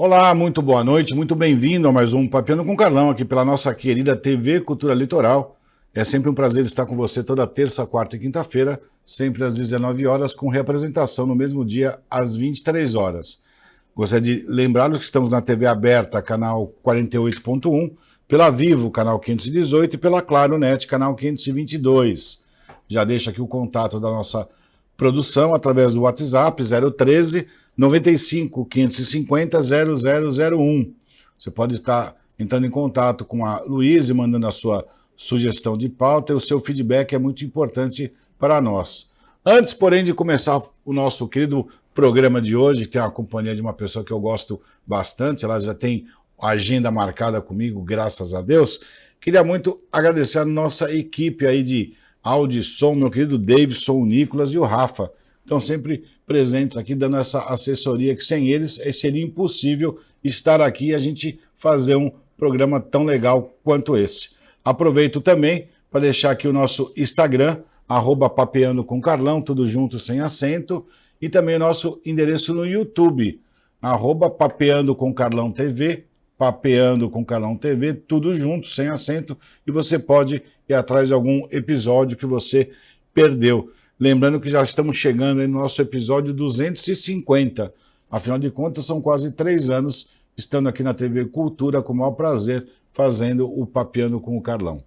Olá, muito boa noite, muito bem-vindo a mais um Papeando com Carlão, aqui pela nossa querida TV Cultura Litoral. É sempre um prazer estar com você toda terça, quarta e quinta-feira, sempre às 19 horas, com reapresentação no mesmo dia, às 23 horas. Gostaria de lembrá-los que estamos na TV aberta, canal 48.1, pela Vivo, canal 518, e pela Claro Net, canal 522. Já deixo aqui o contato da nossa produção através do WhatsApp 013 95 550 0001. Você pode estar entrando em contato com a Luísa e mandando a sua sugestão de pauta, e o seu feedback é muito importante para nós. Antes, porém, de começar o nosso querido programa de hoje, que é a companhia de uma pessoa que eu gosto bastante, ela já tem a agenda marcada comigo, graças a Deus, queria muito agradecer a nossa equipe aí de áudio e som, meu querido Davidson, o Nicolas e o Rafa. Estão sempre presentes aqui, dando essa assessoria, que sem eles seria impossível estar aqui e a gente fazer um programa tão legal quanto esse. Aproveito também para deixar aqui o nosso Instagram, @papeando com Carlão, tudo junto, sem acento, e também o nosso endereço no YouTube, @papeando com Carlão TV, Papeando com Carlão TV, tudo junto, sem acento, e você pode ir atrás de algum episódio que você perdeu. Lembrando que já estamos chegando aí no nosso episódio 250. Afinal de contas, são quase 3 anos estando aqui na TV Cultura, com o maior prazer, fazendo o Papeando com o Carlão.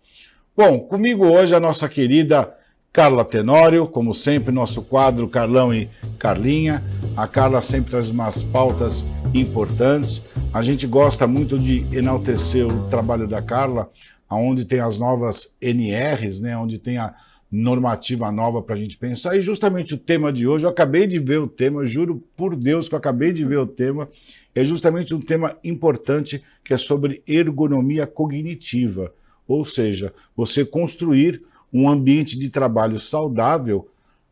Bom, comigo hoje a nossa querida Carla Tenório, como sempre, nosso quadro Carlão e Carlinha. A Carla sempre traz umas pautas importantes. A gente gosta muito de enaltecer o trabalho da Carla, onde tem as novas NRs, né, onde tem a normativa nova para a gente pensar. E justamente o tema de hoje, eu acabei de ver o tema, juro por Deus que eu acabei de ver o tema, é justamente um tema importante, que é sobre ergonomia cognitiva. Ou seja, você construir um ambiente de trabalho saudável.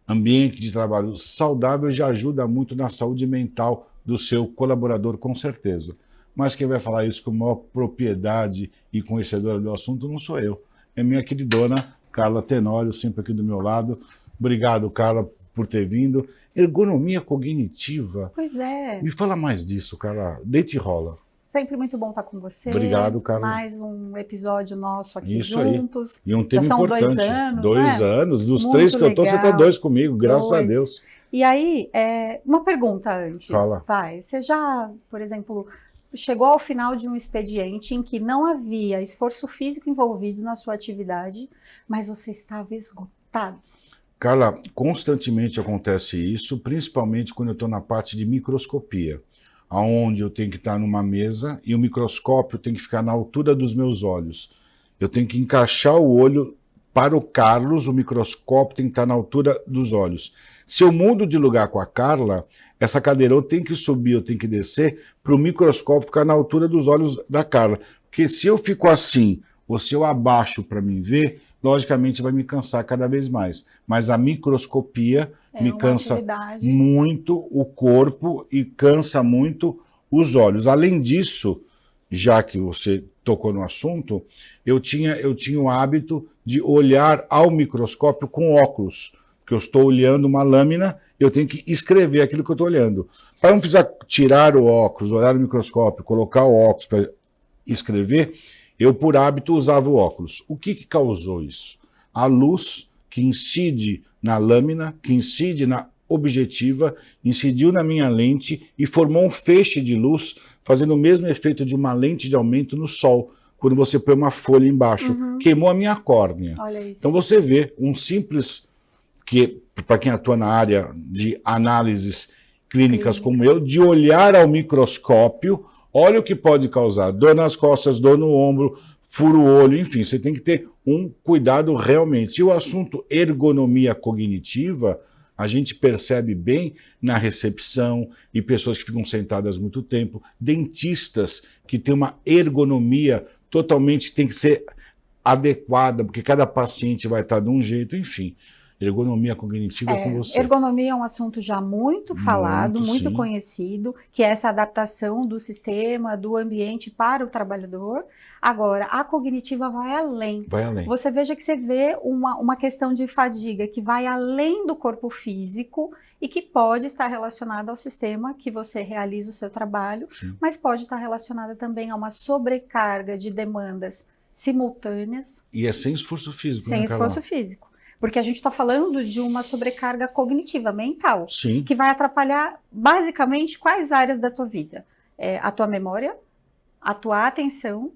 Ambiente de trabalho saudável já ajuda muito na saúde mental do seu colaborador, com certeza. Mas quem vai falar isso com maior propriedade e conhecedora do assunto não sou eu. É minha queridona Carla Tenório, sempre aqui do meu lado. Obrigado, Carla, por ter vindo. Ergonomia cognitiva. Pois é. Me fala mais disso, Carla. Deite e rola. Sempre muito bom estar com você. Obrigado, Carla. Mais um episódio nosso aqui Isso juntos. Aí. E um tema já são importante. 2 anos, 2 né? anos. Dos Muito 3 que eu tô, você tá 2 legal. comigo, graças a 2. Deus. E aí, uma pergunta antes. Fala. Vai. Você já, por exemplo, chegou ao final de um expediente em que não havia esforço físico envolvido na sua atividade, mas você estava esgotado? Carla, constantemente acontece isso, principalmente quando eu estou na parte de microscopia, onde eu tenho que estar numa mesa e o microscópio tem que ficar na altura dos meus olhos. Eu tenho que encaixar o olho para o Carlos, o microscópio tem que estar na altura dos olhos. Se eu mudo de lugar com a Carla, essa cadeira eu tenho que subir, eu tenho que descer, para o microscópio ficar na altura dos olhos da Carla. Porque se eu fico assim, ou se eu abaixo para me ver, logicamente vai me cansar cada vez mais. Mas a microscopia me cansa muito o corpo e cansa muito os olhos. Além disso, já que você tocou no assunto, eu tinha o hábito de olhar ao microscópio com óculos, que eu estou olhando uma lâmina, eu tenho que escrever aquilo que eu estou olhando. Para não precisar tirar o óculos, olhar no microscópio, colocar o óculos para escrever, eu, por hábito, usava o óculos. O que causou isso? A luz que incide na lâmina, que incide na objetiva, incidiu na minha lente e formou um feixe de luz, fazendo o mesmo efeito de uma lente de aumento no sol, quando você põe uma folha embaixo. Queimou a minha córnea. Olha isso. Então você vê um simples, que para quem atua na área de análises clínicas como eu, de olhar ao microscópio, olha o que pode causar: dor nas costas, dor no ombro, furo o olho, enfim, você tem que ter um cuidado realmente. E o assunto ergonomia cognitiva, a gente percebe bem na recepção, e pessoas que ficam sentadas muito tempo, dentistas que têm uma ergonomia totalmente, tem que ser adequada, porque cada paciente vai estar de um jeito, enfim. ergonomia cognitiva com você. Ergonomia é um assunto já muito falado, muito sim. conhecido, que é essa adaptação do sistema, do ambiente para o trabalhador. Agora, a cognitiva vai além. Vai além. Você veja que você vê uma questão de fadiga que vai além do corpo físico e que pode estar relacionada ao sistema que você realiza o seu trabalho, Sim. mas pode estar relacionada também a uma sobrecarga de demandas simultâneas. E é sem esforço físico, Sem né, Carla? esforço físico. Porque a gente está falando de uma sobrecarga cognitiva, mental, Sim. que vai atrapalhar basicamente quais áreas da tua vida? A tua memória, a tua atenção,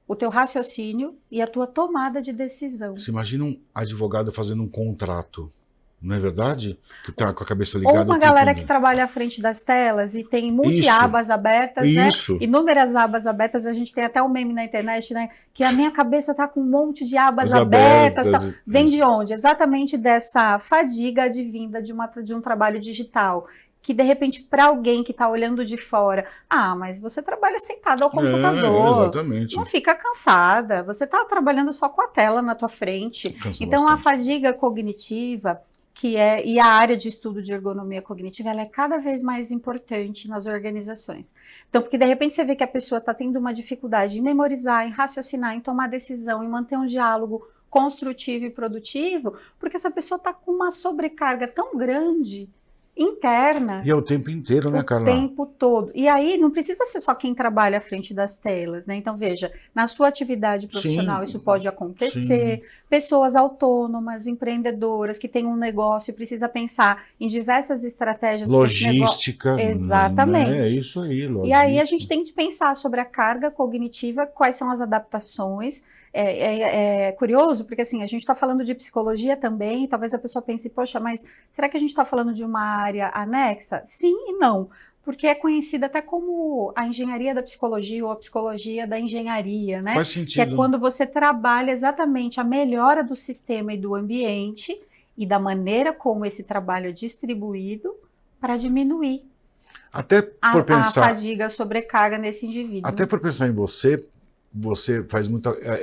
o teu raciocínio e a tua tomada de decisão. Você imagina um advogado fazendo um contrato, não é verdade? Que tá com a cabeça Ou ligada. uma galera que trabalha à frente das telas e tem multi-abas abertas, né? Inúmeras abas abertas. A gente tem até um meme na internet, né? Que a minha cabeça tá com um monte de abas abertas. Vem de onde? Exatamente dessa fadiga advinda de um trabalho digital. Que de repente, para alguém que está olhando de fora, mas você trabalha sentado ao computador, exatamente. Não fica cansada, você está trabalhando só com a tela na tua frente. Então, a fadiga cognitiva, e a área de estudo de ergonomia cognitiva, ela é cada vez mais importante nas organizações. Então, porque de repente você vê que a pessoa está tendo uma dificuldade em memorizar, em raciocinar, em tomar decisão, em manter um diálogo construtivo e produtivo, porque essa pessoa está com uma sobrecarga tão grande interna. E é o tempo inteiro, né, Carla? O tempo todo. E aí não precisa ser só quem trabalha à frente das telas, né? Então, veja, na sua atividade profissional isso pode acontecer. Pessoas autônomas, empreendedoras, que têm um negócio e precisa pensar em diversas estratégias. Logística. Exatamente. É isso aí, logística. E aí a gente tem que pensar sobre a carga cognitiva, quais são as adaptações. É curioso, porque assim, a gente está falando de psicologia também, talvez a pessoa pense, poxa, mas será que a gente está falando de uma área anexa? Sim e não, porque é conhecida até como a engenharia da psicologia ou a psicologia da engenharia, né? Faz sentido. Que é quando você trabalha exatamente a melhora do sistema e do ambiente e da maneira como esse trabalho é distribuído para diminuir até por pensar, a fadiga, a sobrecarga nesse indivíduo. Até por pensar em você faz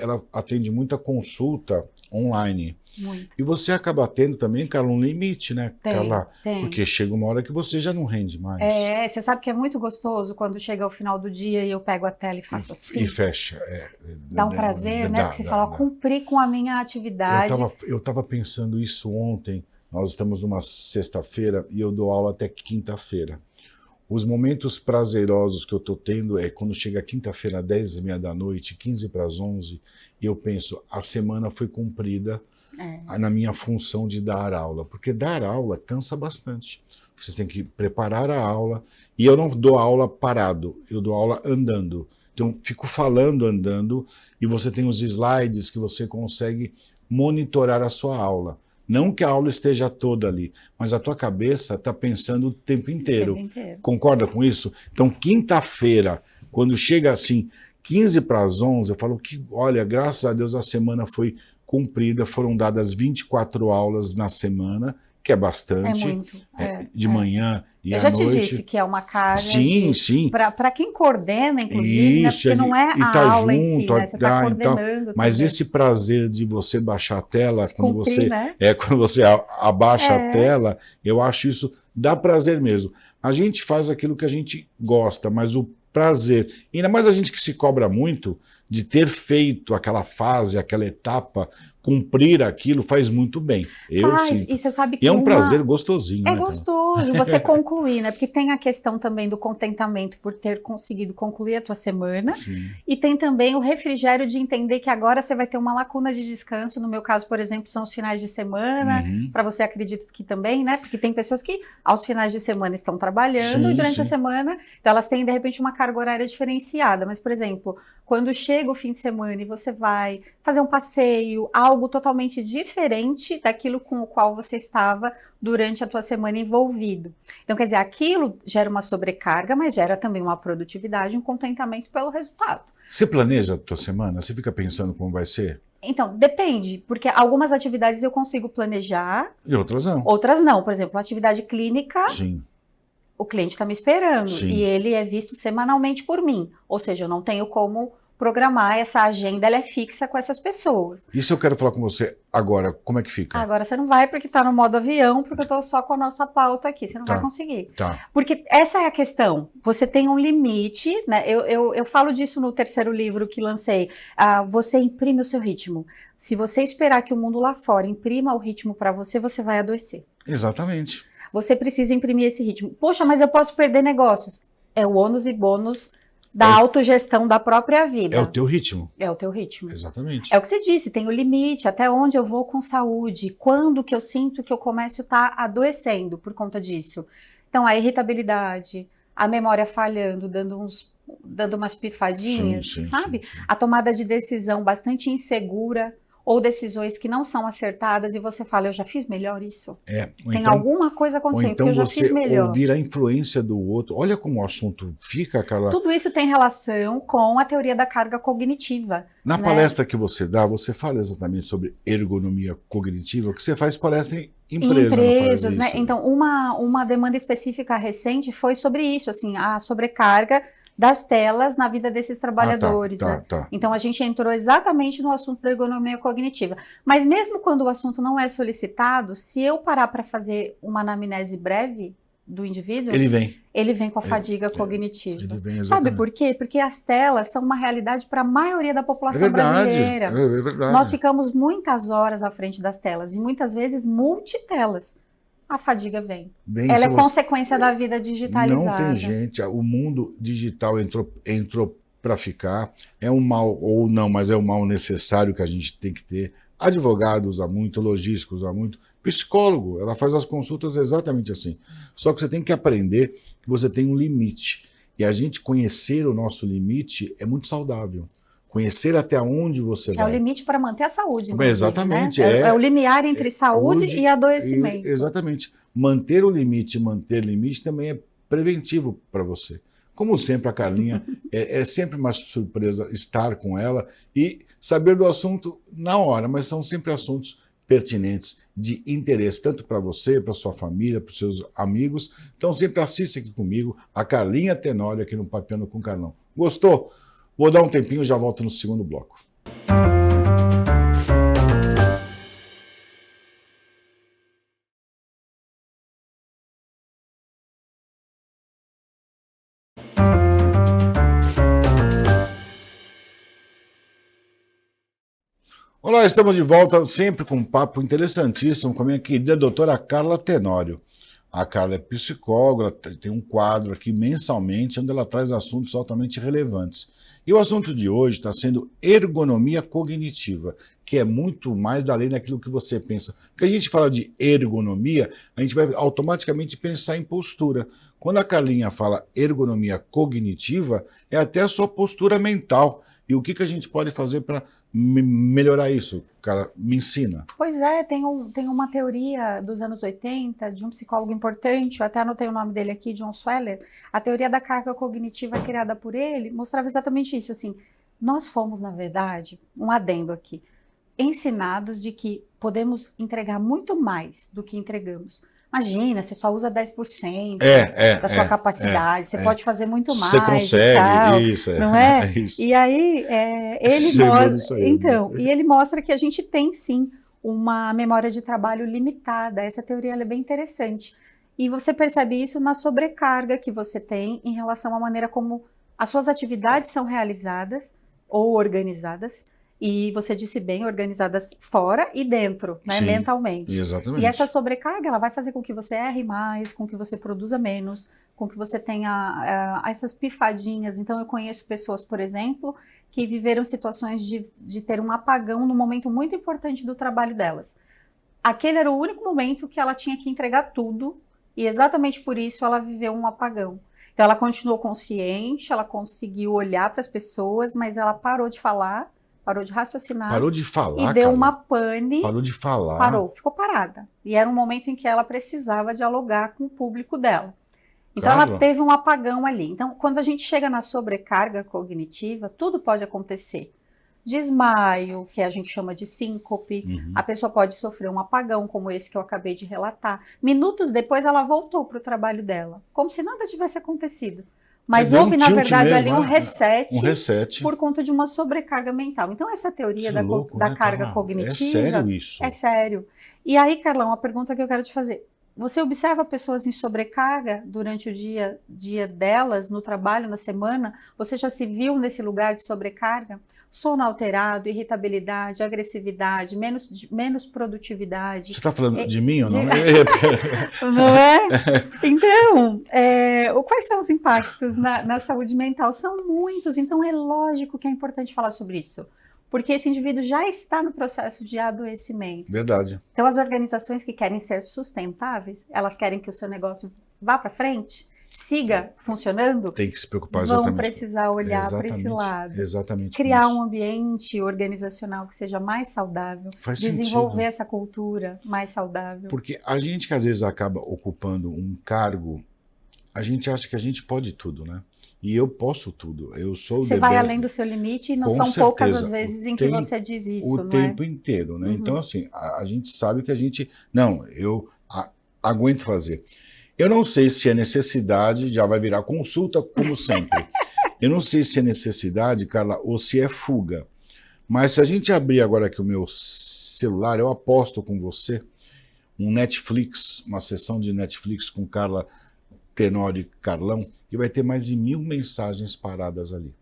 ela atende muita consulta online. Muito. E você acaba tendo também, Carla, um limite, né, Carla? Tem. Porque chega uma hora que você já não rende mais. Você sabe que é muito gostoso quando chega ao final do dia e eu pego a tela e faço assim. E fecha. Dá um prazer, né? Porque você fala, cumpri com a minha atividade. Eu estava pensando isso ontem. Nós estamos numa sexta-feira e eu dou aula até quinta-feira. Os momentos prazerosos que eu estou tendo é quando chega quinta-feira, 10h30 da noite, 15 para as 11, e eu penso, a semana foi cumprida na minha função de dar aula. Porque dar aula cansa bastante. Você tem que preparar a aula, e eu não dou aula parado, eu dou aula andando. Então, fico falando andando, e você tem os slides que você consegue monitorar a sua aula. Não que a aula esteja toda ali, mas a tua cabeça está pensando o tempo inteiro. Concorda com isso? Então, quinta-feira, quando chega assim, 15 para as 11, eu falo que, olha, graças a Deus a semana foi cumprida, foram dadas 24 aulas na semana, que é bastante. É muito. De manhã e à noite. Eu já te disse que é uma carga. Sim. Para quem coordena, inclusive, né? Porque não é a aula em si, né? Você está coordenando. Mas esse prazer de você baixar a tela, quando você abaixa a tela, eu acho isso, dá prazer mesmo. A gente faz aquilo que a gente gosta, mas o prazer, ainda mais a gente que se cobra muito, de ter feito aquela fase, aquela etapa, cumprir aquilo, faz muito bem. E você sabe que e é um prazer gostosinho. É gostoso você concluir, né? Porque tem a questão também do contentamento por ter conseguido concluir a tua semana. Sim. E tem também o refrigério de entender que agora você vai ter uma lacuna de descanso. No meu caso, por exemplo, são os finais de semana. Para você, acredito que também, né? Porque tem pessoas que aos finais de semana estão trabalhando e durante a semana, então elas têm, de repente, uma carga horária diferenciada. Mas, por exemplo, quando chega o fim de semana e você vai fazer um passeio, algo totalmente diferente daquilo com o qual você estava durante a tua semana envolvido. Então, quer dizer, aquilo gera uma sobrecarga, mas gera também uma produtividade, um contentamento pelo resultado. Você planeja a tua semana? Você fica pensando como vai ser? Então, depende, porque algumas atividades eu consigo planejar. E outras não. Outras não. Por exemplo, atividade clínica. Sim. O cliente está me esperando. Sim. E ele é visto semanalmente por mim. Ou seja, eu não tenho como programar essa agenda, ela é fixa com essas pessoas. Isso eu quero falar com você agora, como é que fica? Agora você não vai porque está no modo avião, porque eu estou só com a nossa pauta aqui, você não vai conseguir. Tá. Porque essa é a questão, você tem um limite, né? Eu falo disso no terceiro livro que lancei, você imprime o seu ritmo. Se você esperar que o mundo lá fora imprima o ritmo para você, você vai adoecer. Exatamente. Você precisa imprimir esse ritmo. Poxa, mas eu posso perder negócios. É o ônus e bônus da autogestão da própria vida. É o teu ritmo. É o teu ritmo. Exatamente. É o que você disse, tem o limite, até onde eu vou com saúde, quando que eu sinto que eu começo a estar adoecendo por conta disso. Então, a irritabilidade, a memória falhando, dando umas pifadinhas, Sim, sabe? sim. A tomada de decisão bastante insegura, ou decisões que não são acertadas e você fala, eu já fiz melhor isso? Tem então, alguma coisa acontecendo, então porque eu já fiz melhor. Ouvir a influência do outro. Olha como o assunto fica, Carla. Tudo isso tem relação com a teoria da carga cognitiva. Na palestra que você dá, você fala exatamente sobre ergonomia cognitiva, que você faz palestra em empresas, né? Então, uma demanda específica recente foi sobre isso, assim, a sobrecarga das telas na vida desses trabalhadores. Né? Então, a gente entrou exatamente no assunto da ergonomia cognitiva. Mas mesmo quando o assunto não é solicitado, se eu parar para fazer uma anamnese breve do indivíduo, ele vem com a fadiga cognitiva. Sabe por quê? Porque as telas são uma realidade para a maioria da população brasileira. É verdade. Nós ficamos muitas horas à frente das telas e muitas vezes multitelas. A fadiga vem. Ela é consequência da vida digitalizada. Não tem gente, o mundo digital entrou para ficar. É um mal, ou não, mas é um mal necessário que a gente tem que ter. Advogado usa muito, logístico usa muito, psicólogo, ela faz as consultas exatamente assim. Só que você tem que aprender que você tem um limite. E a gente conhecer o nosso limite é muito saudável. Conhecer até onde você vai. É o limite para manter a saúde. Exatamente. Né? É o limiar entre saúde e adoecimento. Exatamente. Manter o limite, manter limite também é preventivo para você. Como sempre, a Carlinha, é sempre uma surpresa estar com ela e saber do assunto na hora, mas são sempre assuntos pertinentes, de interesse, tanto para você, para sua família, para os seus amigos. Então sempre assista aqui comigo, a Carlinha Tenório, aqui no Papeando com Carlão. Gostou? Vou dar um tempinho e já volto no segundo bloco. Olá, estamos de volta, sempre com um papo interessantíssimo com a minha querida doutora Carla Tenório. A Carla é psicóloga, tem um quadro aqui mensalmente onde ela traz assuntos altamente relevantes. E o assunto de hoje está sendo ergonomia cognitiva, que é muito mais além daquilo que você pensa. Porque a gente fala de ergonomia, a gente vai automaticamente pensar em postura. Quando a Carlinha fala ergonomia cognitiva, é até a sua postura mental. E o que a gente pode fazer para melhorar isso? Cara, me ensina. Pois é, tem uma teoria dos anos 80 de um psicólogo importante, eu até anotei o nome dele aqui, John Sweller. A teoria da carga cognitiva criada por ele mostrava exatamente isso, assim, nós fomos, na verdade, um adendo aqui, ensinados de que podemos entregar muito mais do que entregamos. Imagina, você só usa 10% da sua capacidade, você pode fazer muito mais. Você consegue, tal, isso. Não é? Isso. E aí, ele mostra que a gente tem sim uma memória de trabalho limitada. Essa teoria é bem interessante. E você percebe isso na sobrecarga que você tem em relação à maneira como as suas atividades são realizadas ou organizadas. E você disse bem, organizadas fora e dentro, né, mentalmente. Exatamente. E essa sobrecarga, ela vai fazer com que você erre mais, com que você produza menos, com que você tenha essas pifadinhas. Então, eu conheço pessoas, por exemplo, que viveram situações de ter um apagão no momento muito importante do trabalho delas. Aquele era o único momento que ela tinha que entregar tudo, e exatamente por isso ela viveu um apagão. Então, ela continuou consciente, ela conseguiu olhar para as pessoas, mas ela parou de falar, parou de raciocinar. Parou de falar, e deu uma pane. Parou de falar. Parou, ficou parada. E era um momento em que ela precisava dialogar com o público dela. Então ela teve um apagão ali. Então, quando a gente chega na sobrecarga cognitiva, tudo pode acontecer. Desmaio, que a gente chama de síncope. A pessoa pode sofrer um apagão, como esse que eu acabei de relatar. Minutos depois, ela voltou para o trabalho dela, como se nada tivesse acontecido. Mas deu houve, um na tilt verdade, mesmo, ali um Um reset reset. por conta de uma sobrecarga mental. Então, essa teoria Que louco, da né, carga Carla? cognitiva... É sério isso? É sério. E aí, Carlão, a pergunta que eu quero te fazer. Você observa pessoas em sobrecarga durante o dia delas, no trabalho, na semana? Você já se viu nesse lugar de sobrecarga? Sono alterado, irritabilidade, agressividade, menos produtividade. Você está falando de mim ou não? Não é? Então, quais são os impactos na saúde mental? São muitos, então é lógico que é importante falar sobre isso. Porque esse indivíduo já está no processo de adoecimento. Verdade. Então, as organizações que querem ser sustentáveis, elas querem que o seu negócio vá para frente, siga funcionando, tem que se preocupar exatamente. Vão precisar olhar para esse lado. Exatamente. Criar um ambiente organizacional que seja mais saudável, desenvolver essa cultura mais saudável. Porque a gente que às vezes acaba ocupando um cargo, a gente acha que a gente pode tudo, né? E eu posso tudo. Eu sou Você vai além do seu limite e não são poucas as vezes em que você diz isso, o tempo inteiro, né? Então, assim, a gente sabe que a gente... Não, eu aguento fazer. Eu não sei se é necessidade, já vai virar consulta, como sempre. Eu não sei se é necessidade, Carla, ou se é fuga. Mas se a gente abrir agora aqui o meu celular, eu aposto com você, um Netflix, uma sessão de Netflix com Carla Tenório e Carlão, que vai ter mais de 1000 mensagens paradas ali.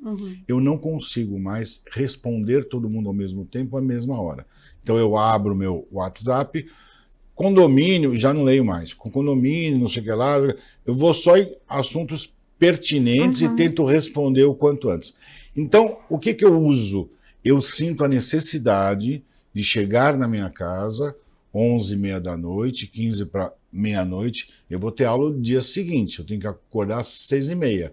Eu não consigo mais responder todo mundo ao mesmo tempo, à mesma hora. Então eu abro o meu WhatsApp, condomínio, já não leio mais. Com condomínio, não sei o que lá, eu vou só em assuntos pertinentes e tento responder o quanto antes. Então, o que eu uso? Eu sinto a necessidade de chegar na minha casa, 11h30 da noite, 15 para meia-noite, eu vou ter aula no dia seguinte, eu tenho que acordar às 6h30.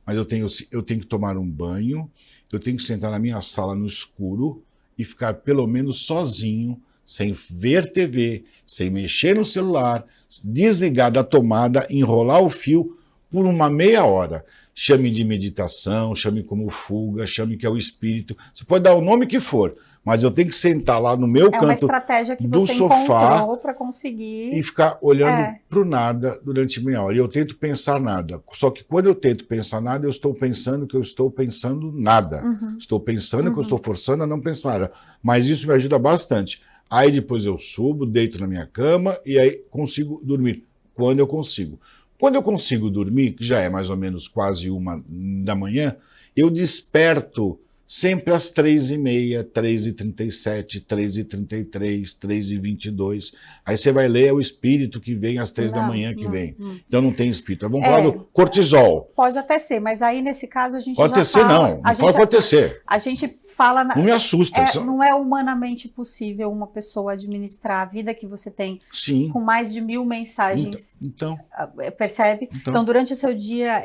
Mas eu tenho que tomar um banho, eu tenho que sentar na minha sala no escuro e ficar pelo menos sozinho, sem ver TV, sem mexer no celular, desligar da tomada, enrolar o fio por uma meia hora. Chame de meditação, chame como fuga, chame que é o espírito. Você pode dar o nome que for, mas eu tenho que sentar lá no meu canto do sofá. É uma estratégia que você encontrou para conseguir... E ficar olhando para o nada durante meia hora. E eu tento pensar nada. Só que quando eu tento pensar nada, eu estou pensando que eu estou pensando nada. Estou pensando que eu estou forçando a não pensar nada. Mas isso me ajuda bastante. Aí depois eu subo, deito na minha cama e aí consigo dormir. Quando eu consigo. Quando eu consigo dormir, que já é mais ou menos quase 1h da manhã, eu desperto sempre às 3h30, 3h37, 3h33, 3h22. Aí você vai ler, é o espírito que vem às 3 da manhã que vem. Então não tem espírito. Vamos falar do cortisol. Pode até ser, mas aí nesse caso a gente pode já fala... Não, não pode acontecer. A gente fala... Não me assusta. Não é humanamente possível uma pessoa administrar a vida que você tem com mais de 1000 mensagens. Então. Percebe? Então, durante o seu dia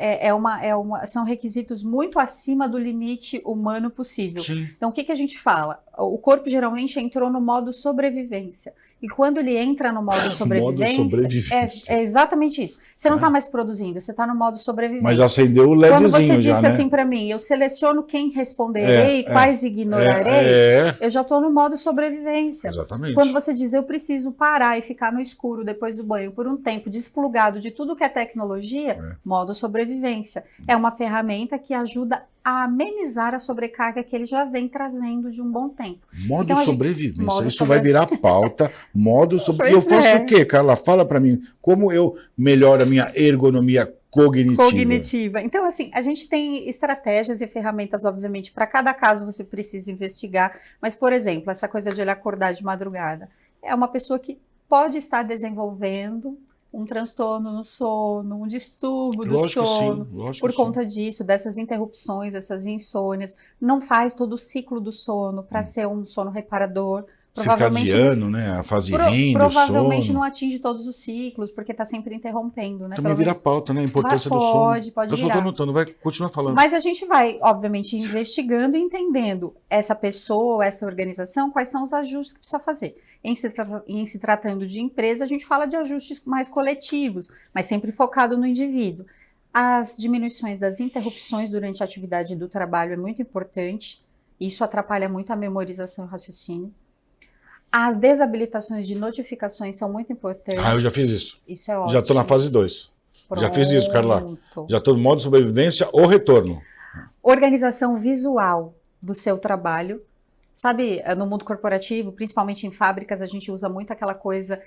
são requisitos muito acima do limite humano possível. Então, o que a gente fala? O corpo geralmente entrou no modo sobrevivência. E quando ele entra no modo sobrevivência, é exatamente isso. Você não está mais produzindo, você está no modo sobrevivência. Mas acendeu o LEDzinho quando você disse já, né? assim para mim, eu seleciono quem responderei, quais ignorarei, eu já estou no modo sobrevivência. Exatamente. Quando você diz, eu preciso parar e ficar no escuro depois do banho por um tempo, desplugado de tudo que é tecnologia, modo sobrevivência. É uma ferramenta que ajuda a amenizar a sobrecarga que ele já vem trazendo de um bom tempo. Modo sobrevivência, isso vai virar pauta. Modo sobrevivência. Eu faço o quê, Carla? Fala para mim, como eu melhoro a minha ergonomia cognitiva? Então, assim, a gente tem estratégias e ferramentas, obviamente, para cada caso você precisa investigar, mas, por exemplo, essa coisa de ele acordar de madrugada, é uma pessoa que pode estar desenvolvendo um transtorno no sono, um distúrbio do sono, por conta disso, dessas interrupções, essas insônias, não faz todo o ciclo do sono para ser um sono reparador. Circadiano, né? A fase REM, provavelmente sono. não atinge todos os ciclos, porque está sempre interrompendo, né? Também vira pauta, né? A importância do sono. Pode virar. Eu só estou anotando, vai continuar falando. Mas a gente vai, obviamente, investigando e entendendo essa pessoa, essa organização, quais são os ajustes que precisa fazer. Em se tratando de empresa, a gente fala de ajustes mais coletivos, mas sempre focado no indivíduo. As diminuições das interrupções durante a atividade do trabalho é muito importante. Isso atrapalha muito a memorização e o raciocínio. As desabilitações de notificações são muito importantes. Eu já fiz isso. Isso é ótimo. Já estou na fase 2. Já fiz isso, Carla. Pronto. Já estou no modo sobrevivência ou retorno. Organização visual do seu trabalho. Sabe, no mundo corporativo, principalmente em fábricas, a gente usa muito aquela coisa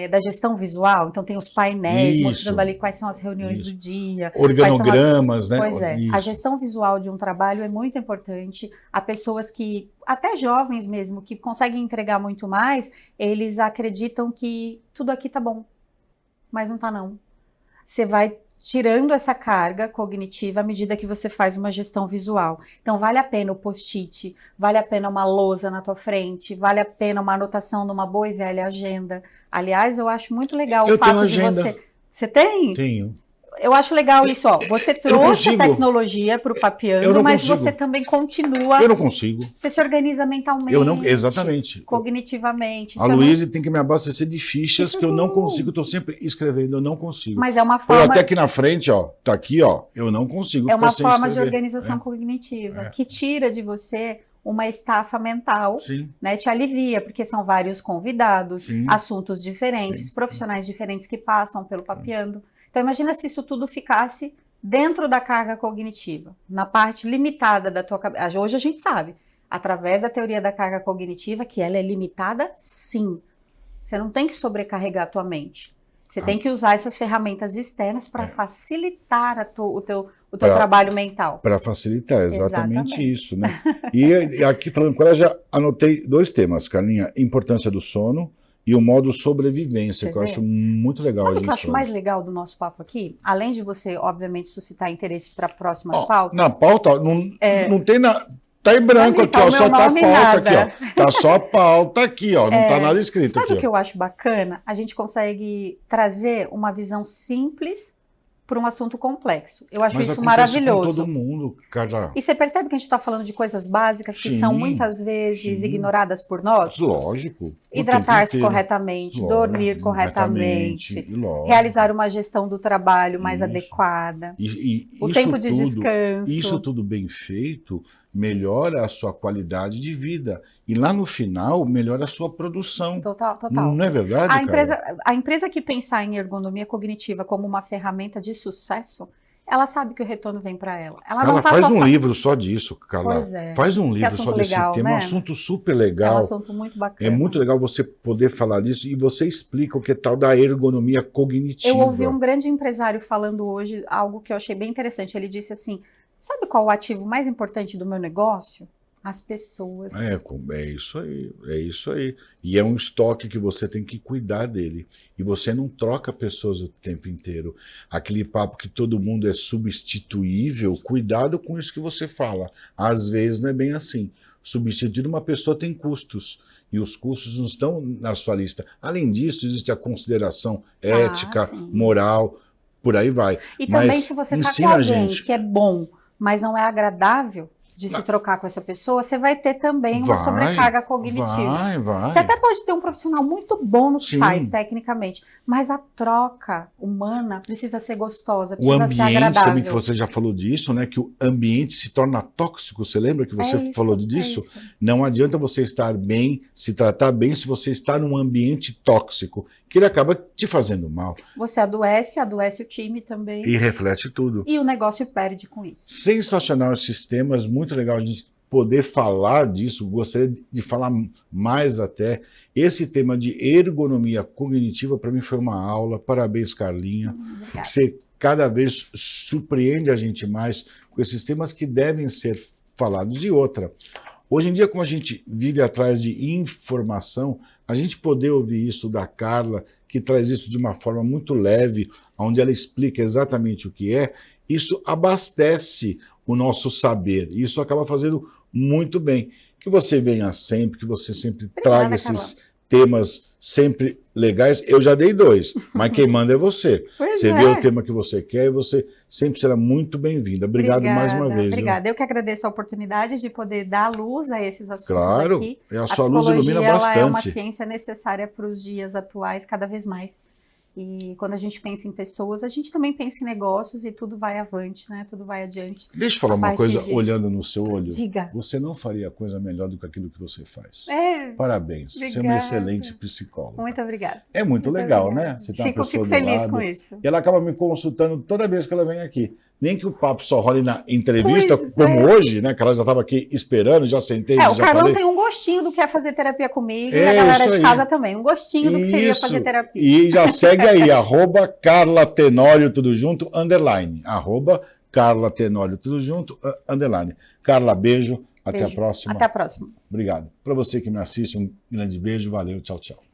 da gestão visual. Então, tem os painéis Isso, mostrando ali quais são as reuniões do dia. Organogramas, né? Pois é, a Isso. gestão visual de um trabalho é muito importante. Há pessoas que, até jovens mesmo, que conseguem entregar muito mais, eles acreditam que tudo aqui tá bom, mas não tá não. Você vai tirando essa carga cognitiva à medida que você faz uma gestão visual. Então, vale a pena o post-it, vale a pena uma lousa na tua frente, vale a pena uma anotação numa boa e velha agenda. Aliás, eu acho muito legal o fato de você... Você tem? Tenho. Eu acho legal isso, ó. Você trouxe a tecnologia para o Papeando, mas você também continua... Eu não consigo. Você se organiza mentalmente. Eu não, exatamente. Cognitivamente. A Luísa tem que me abastecer de fichas que eu não consigo. Estou sempre escrevendo, eu não consigo. Mas é uma forma... Até aqui na frente, ó. Tá aqui, ó. Eu não consigo. É uma forma de organização cognitiva que tira de você uma estafa mental, né? Te alivia, porque são vários convidados, assuntos diferentes, profissionais diferentes que passam pelo Papeando. Então, imagina se isso tudo ficasse dentro da carga cognitiva, na parte limitada da tua cabeça. Hoje a gente sabe, através da teoria da carga cognitiva, que ela é limitada, sim. Você não tem que sobrecarregar a tua mente. Você tem que usar essas ferramentas externas para facilitar o teu trabalho mental. Para facilitar, exatamente isso, né? E aqui, falando com ela, já anotei 2 temas, Carlinha. Importância do sono e o modo sobrevivência, que eu acho muito legal. Sabe o que eu acho mais legal do nosso papo aqui? Além de você, obviamente, suscitar interesse para próximas pautas. Na pauta, não tem nada. Tá em branco aqui, ó. Só tá a pauta aqui, ó. Tá só a pauta aqui, ó. Não tá nada escrito aqui. Sabe o que eu acho bacana? A gente consegue trazer uma visão simples para um assunto complexo. Eu acho isso maravilhoso. Com todo mundo, Carla. E você percebe que a gente está falando de coisas básicas que são muitas vezes ignoradas por nós? Lógico. Hidratar-se corretamente, dormir corretamente, realizar uma gestão do trabalho mais adequada, o tempo de descanso. Isso tudo bem feito melhora a sua qualidade de vida. E lá no final, melhora a sua produção. Total. Não é verdade, a empresa que pensar em ergonomia cognitiva como uma ferramenta de sucesso, ela sabe que o retorno vem para ela. Ela faz um livro só disso, Carla. Pois é. Faz um livro só desse tema. É um assunto super legal. É um assunto muito bacana. É muito legal você poder falar disso e você explica o que é tal da ergonomia cognitiva. Eu ouvi um grande empresário falando hoje algo que eu achei bem interessante. Ele disse assim, sabe qual o ativo mais importante do meu negócio? As pessoas. É isso aí. E é um estoque que você tem que cuidar dele. E você não troca pessoas o tempo inteiro. Aquele papo que todo mundo é substituível, cuidado com isso que você fala. Às vezes não é bem assim. Substituir uma pessoa tem custos. E os custos não estão na sua lista. Além disso, existe a consideração ética, moral, por aí vai. E também se você está com alguém que é bom, mas não é agradável de se trocar com essa pessoa, você vai ter também uma sobrecarga cognitiva. Você até pode ter um profissional muito bom no que faz, tecnicamente, mas a troca humana precisa ser gostosa, precisa ser agradável. O ambiente, também que você já falou disso, né? Que o ambiente se torna tóxico. Você lembra que você falou disso? Não adianta você estar bem, se tratar bem, se você está num ambiente tóxico, que ele acaba te fazendo mal. Você adoece o time também. E reflete tudo. E o negócio perde com isso. Sensacional esses temas, muito legal a gente poder falar disso, gostaria de falar mais até. Esse tema de ergonomia cognitiva, para mim, foi uma aula. Parabéns, Carlinha. Você cada vez surpreende a gente mais com esses temas que devem ser falados. E outra, hoje em dia, como a gente vive atrás de informação, a gente poder ouvir isso da Carla, que traz isso de uma forma muito leve, onde ela explica exatamente o que é, isso abastece o nosso saber. E isso acaba fazendo muito bem. Que você venha sempre, que você sempre traga esses temas sempre legais. Eu já dei 2, mas quem manda é você. Você vê o tema que você quer e você sempre será muito bem-vinda. Obrigado mais uma vez. Obrigada. Eu que agradeço a oportunidade de poder dar luz a esses assuntos aqui. A sua luz ilumina bastante. Ela é uma ciência necessária para os dias atuais, cada vez mais. E quando a gente pensa em pessoas, a gente também pensa em negócios e tudo vai avante, né? Tudo vai adiante. Deixa eu falar uma coisa, olhando no seu olho. Diga. Você não faria coisa melhor do que aquilo que você faz. Obrigada. Parabéns. Você é uma excelente psicóloga. Muito obrigada. É muito legal, né? Você tem uma pessoa Fico feliz do lado, com isso. E ela acaba me consultando toda vez que ela vem aqui. Nem que o papo só role na entrevista, Pois como hoje, né? Que ela já estava aqui esperando, já sentei, já o Carlão falei. tem um gostinho do que é fazer terapia comigo e a galera de casa também. Um gostinho do que seria fazer terapia. E já segue aí, @Carla Tenório, tudo junto, _. @Carla Tenório, tudo junto, _. Carla, beijo. Até a próxima. Até a próxima. Obrigado. Para você que me assiste, um grande beijo. Valeu. Tchau, tchau.